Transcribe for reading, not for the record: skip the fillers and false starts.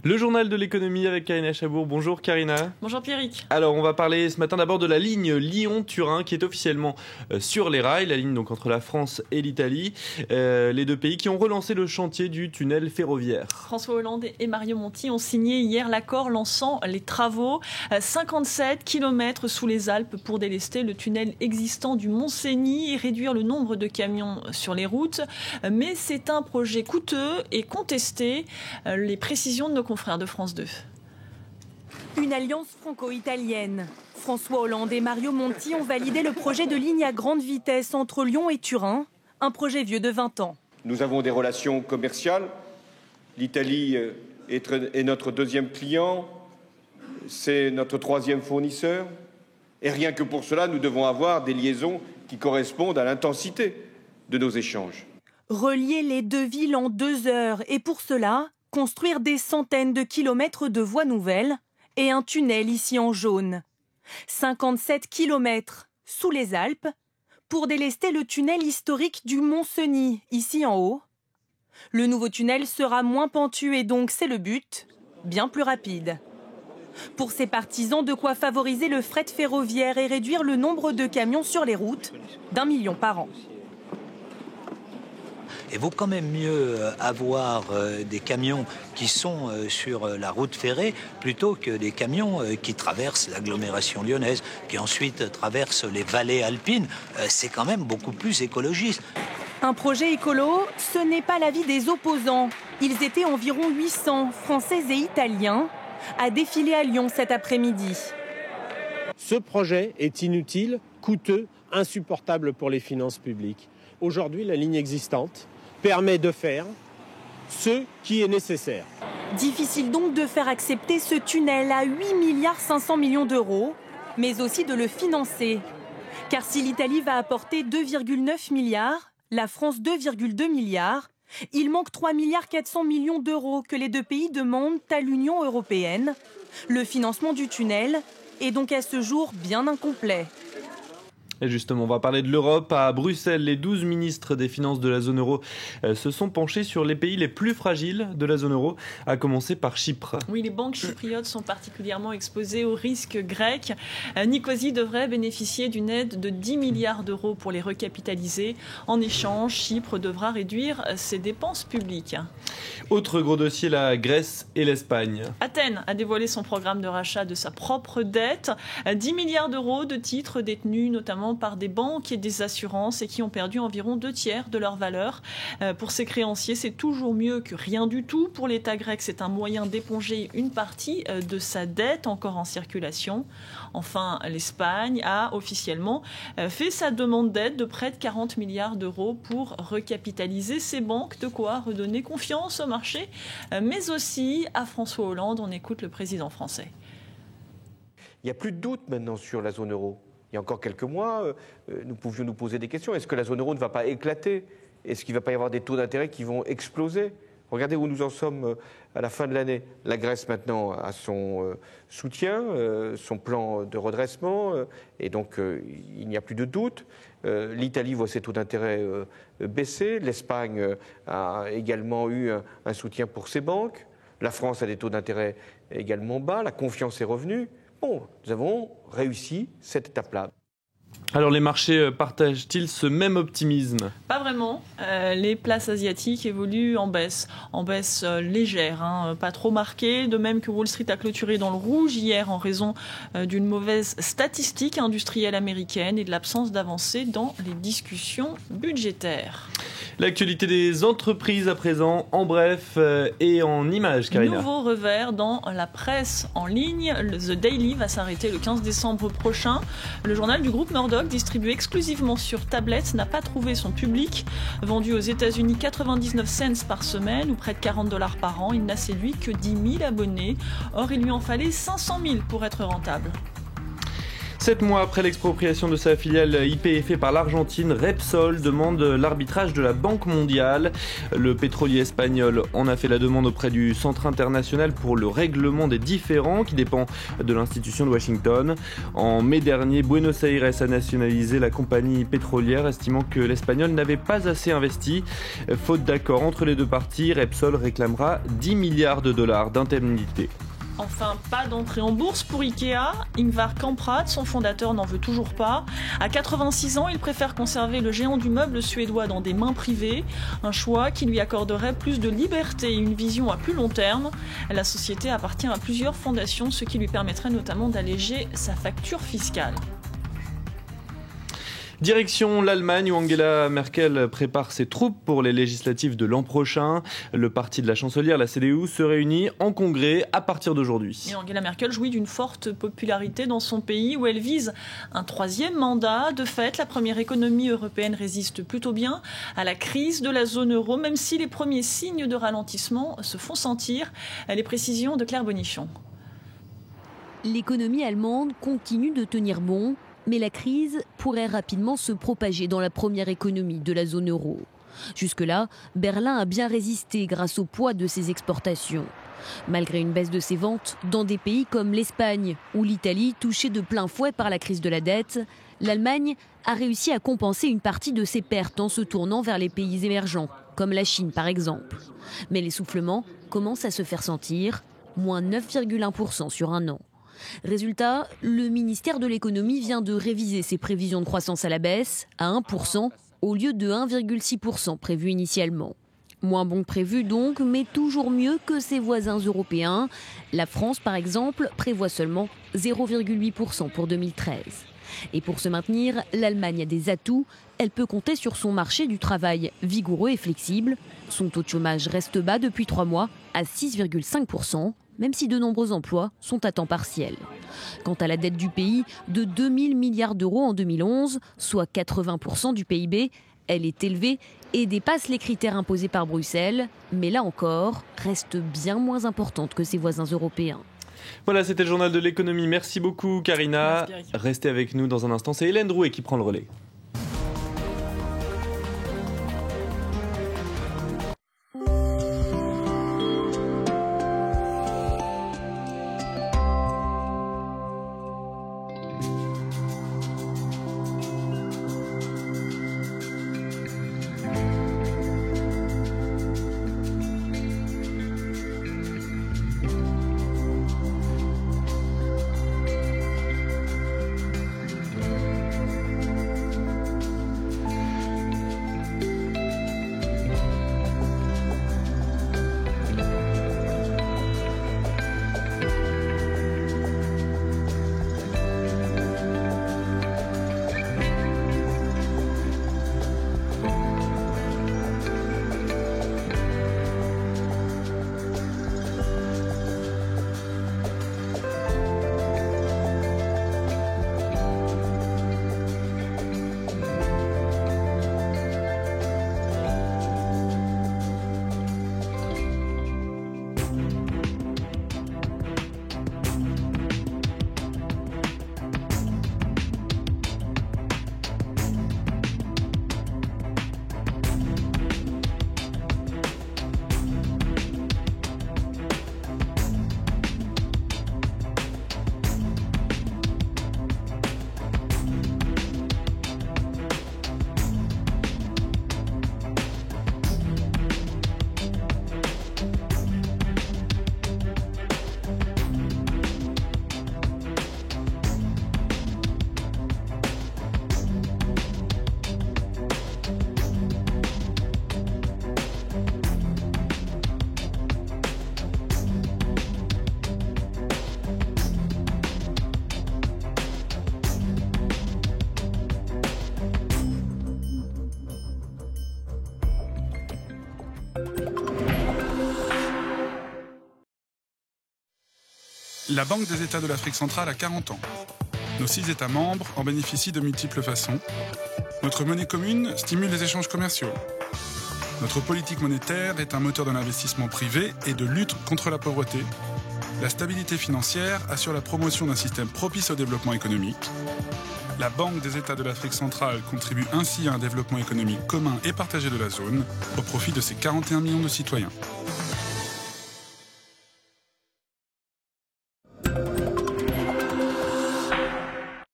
Le journal de l'économie avec Karina Chabour. Bonjour Karina. Bonjour Pierrick. Alors on va parler ce matin d'abord de la ligne Lyon-Turin qui est officiellement sur les rails, la ligne donc entre la France et l'Italie, les deux pays qui ont relancé le chantier du tunnel ferroviaire. François Hollande et Mario Monti ont signé hier l'accord lançant les travaux. 57 km sous les Alpes pour délester le tunnel existant du Mont-Cenis et réduire le nombre de camions sur les routes. Mais c'est un projet coûteux et contesté. Les précisions de nos confrères de France 2. Une alliance franco-italienne. François Hollande et Mario Monti ont validé le projet de ligne à grande vitesse entre Lyon et Turin, un projet vieux de 20 ans. Nous avons des relations commerciales. L'Italie est notre deuxième client, c'est notre troisième fournisseur. Et rien que pour cela, nous devons avoir des liaisons qui correspondent à l'intensité de nos échanges. Relier les deux villes en 2 heures et pour cela, construire des centaines de kilomètres de voies nouvelles et un tunnel ici en jaune. 57 kilomètres sous les Alpes pour délester le tunnel historique du Mont-Cenis, ici en haut. Le nouveau tunnel sera moins pentu et donc, c'est le but, bien plus rapide. Pour ses partisans, de quoi favoriser le fret ferroviaire et réduire le nombre de camions sur les routes d'1 million par an. Il vaut quand même mieux avoir des camions qui sont sur la route ferrée plutôt que des camions qui traversent l'agglomération lyonnaise, qui ensuite traversent les vallées alpines. C'est quand même beaucoup plus écologiste. Un projet écolo, ce n'est pas l'avis des opposants. Ils étaient environ 800, Français et Italiens, à défiler à Lyon cet après-midi. Ce projet est inutile, coûteux, insupportable pour les finances publiques. Aujourd'hui, la ligne existante permet de faire ce qui est nécessaire. Difficile donc de faire accepter ce tunnel à 8,5 milliards d'euros, mais aussi de le financer. Car si l'Italie va apporter 2,9 milliards, la France 2,2 milliards, il manque 3,4 milliards d'euros que les deux pays demandent à l'Union européenne. Le financement du tunnel est donc à ce jour bien incomplet. Et justement, on va parler de l'Europe. À Bruxelles, les 12 ministres des Finances de la zone euro se sont penchés sur les pays les plus fragiles de la zone euro, à commencer par Chypre. Oui, les banques chypriotes sont particulièrement exposées au risque grec. Nicosie devrait bénéficier d'une aide de 10 milliards d'euros pour les recapitaliser. En échange, Chypre devra réduire ses dépenses publiques. Autre gros dossier, la Grèce et l'Espagne. Athènes a dévoilé son programme de rachat de sa propre dette. 10 milliards d'euros de titres détenus notamment par des banques et des assurances et qui ont perdu environ 2/3 de leur valeur. Pour ces créanciers, c'est toujours mieux que rien du tout. Pour l'État grec, c'est un moyen d'éponger une partie de sa dette encore en circulation. Enfin, l'Espagne a officiellement fait sa demande d'aide de près de 40 milliards d'euros pour recapitaliser ses banques, de quoi redonner confiance au marché, mais aussi à François Hollande. On écoute le président français. Il n'y a plus de doute maintenant sur la zone euro. Il y a encore quelques mois, nous pouvions nous poser des questions. Est-ce que la zone euro ne va pas éclater? Est-ce qu'il ne va pas y avoir des taux d'intérêt qui vont exploser? Regardez où nous en sommes à la fin de l'année. La Grèce maintenant a son soutien, son plan de redressement, et donc il n'y a plus de doute. L'Italie voit ses taux d'intérêt baisser. L'Espagne a également eu un soutien pour ses banques. La France a des taux d'intérêt également bas. La confiance est revenue. Bon, nous avons réussi cette étape-là. Alors les marchés partagent-ils ce même optimisme? Pas vraiment. Les places asiatiques évoluent en baisse légère, pas trop marquée. De même que Wall Street a clôturé dans le rouge hier en raison d'une mauvaise statistique industrielle américaine et de l'absence d'avancée dans les discussions budgétaires. L'actualité des entreprises à présent, en bref et en images, Karina. Nouveau revers dans la presse en ligne. The Daily va s'arrêter le 15 décembre prochain. Le journal du groupe Murdoch, distribué exclusivement sur tablette, n'a pas trouvé son public. Vendu aux États-Unis 99 cents par semaine ou près de $40 par an, il n'a séduit que 10 000 abonnés. Or, il lui en fallait 500 000 pour être rentable. 7 mois après l'expropriation de sa filiale YPF par l'Argentine, Repsol demande l'arbitrage de la Banque mondiale. Le pétrolier espagnol en a fait la demande auprès du Centre international pour le règlement des différends qui dépend de l'institution de Washington. En mai dernier, Buenos Aires a nationalisé la compagnie pétrolière, estimant que l'Espagnol n'avait pas assez investi. Faute d'accord entre les deux parties, Repsol réclamera 10 milliards de dollars d'indemnité. Enfin, pas d'entrée en bourse pour Ikea. Ingvar Kamprad, son fondateur, n'en veut toujours pas. À 86 ans, il préfère conserver le géant du meuble suédois dans des mains privées. Un choix qui lui accorderait plus de liberté et une vision à plus long terme. La société appartient à plusieurs fondations, ce qui lui permettrait notamment d'alléger sa facture fiscale. Direction l'Allemagne où Angela Merkel prépare ses troupes pour les législatives de l'an prochain. Le parti de la chancelière, la CDU, se réunit en congrès à partir d'aujourd'hui. Et Angela Merkel jouit d'une forte popularité dans son pays où elle vise un 3e mandat. De fait, la première économie européenne résiste plutôt bien à la crise de la zone euro, même si les premiers signes de ralentissement se font sentir. Les précisions de Claire Bonichon. L'économie allemande continue de tenir bon. Mais la crise pourrait rapidement se propager dans la première économie de la zone euro. Jusque-là, Berlin a bien résisté grâce au poids de ses exportations. Malgré une baisse de ses ventes, dans des pays comme l'Espagne ou l'Italie, touchés de plein fouet par la crise de la dette, l'Allemagne a réussi à compenser une partie de ses pertes en se tournant vers les pays émergents, comme la Chine par exemple. Mais l'essoufflement commence à se faire sentir, moins 9,1% sur un an. Résultat, le ministère de l'économie vient de réviser ses prévisions de croissance à la baisse à 1% au lieu de 1,6% prévu initialement. Moins bon que prévu donc, mais toujours mieux que ses voisins européens. La France, par exemple, prévoit seulement 0,8% pour 2013. Et pour se maintenir, l'Allemagne a des atouts. Elle peut compter sur son marché du travail vigoureux et flexible. Son taux de chômage reste bas depuis 3 mois, à 6,5%. Même si de nombreux emplois sont à temps partiel. Quant à la dette du pays, de 2 000 milliards d'euros en 2011, soit 80% du PIB, elle est élevée et dépasse les critères imposés par Bruxelles, mais là encore, reste bien moins importante que ses voisins européens. Voilà, c'était le journal de l'économie. Merci beaucoup Karina. Restez avec nous dans un instant, c'est Hélène Drouet qui prend le relais. La Banque des États de l'Afrique centrale a 40 ans. Nos 6 États membres en bénéficient de multiples façons. Notre monnaie commune stimule les échanges commerciaux. Notre politique monétaire est un moteur de l'investissement privé et de lutte contre la pauvreté. La stabilité financière assure la promotion d'un système propice au développement économique. La Banque des États de l'Afrique centrale contribue ainsi à un développement économique commun et partagé de la zone, au profit de ses 41 millions de citoyens.